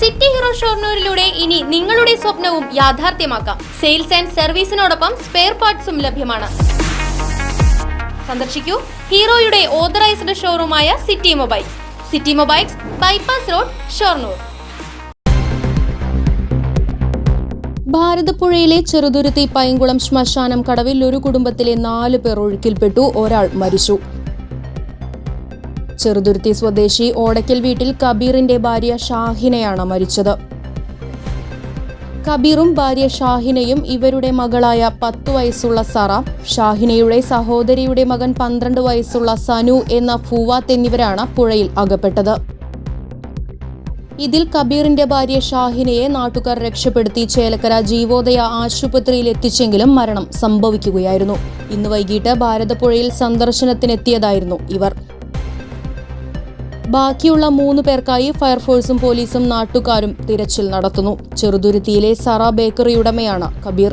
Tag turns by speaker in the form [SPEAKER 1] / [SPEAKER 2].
[SPEAKER 1] City hero ഷൊർണൂരിലൂടെ ഇനി നിങ്ങളുടെ സ്വപ്നവും യാഥാർത്ഥ്യമാക്കാം. സെയിൽസ് ആൻഡ് സർവീസിനോടൊപ്പം സ്പെയർ പാർട്സും ലഭ്യമാണ്. സന്ദർശിക്കൂ ഹീറോയുടെ ഓതറൈസ്ഡ് ഷോറൂമായ City Mobiles. City Mobiles, bypass road, Shoranur. ഭാരതപ്പുഴയിലെ ചെറുതുരുത്തി പൈങ്കുളം ശ്മശാനം കടവിൽ ഒരു കുടുംബത്തിലെ 4 പേർ ഒഴുക്കിൽപ്പെട്ടു. ഒരാൾ മരിച്ചു. ചെറുതുരുത്തി സ്വദേശി ഓടയ്ക്കൽ വീട്ടിൽ കബീറിന്റെ ഭാര്യ ഷാഹിനയാണ് മരിച്ചത്. കബീറും ഭാര്യ ഷാഹിനയും ഇവരുടെ മകളായ 10 വയസ്സുള്ള സറ, ഷാഹിനയുടെ സഹോദരിയുടെ മകൻ 12 വയസ്സുള്ള സനു എന്ന ഫുവാത്ത് എന്നിവരാണ് പുഴയിൽ അകപ്പെട്ടത്. ഇതിൽ കബീറിന്റെ ഭാര്യ ഷാഹിനയെ നാട്ടുകാർ രക്ഷപ്പെടുത്തി ചേലക്കര ജീവോദയ ആശുപത്രിയിൽ എത്തിച്ചെങ്കിലും മരണം സംഭവിക്കുകയായിരുന്നു. ഇന്ന് വൈകിട്ട് ഭാരതപ്പുഴയിൽ സന്ദർശനത്തിനെത്തിയതായിരുന്നു ഇവർ. ബാക്കിയുള്ള 3 പേർക്കായി ഫയർഫോഴ്സും പോലീസും നാട്ടുകാരും തിരച്ചിൽ നടത്തുന്നു. ചെറുതുരുത്തിയിലെ സറ ബേക്കറി ഉടമയാണ് കബീർ.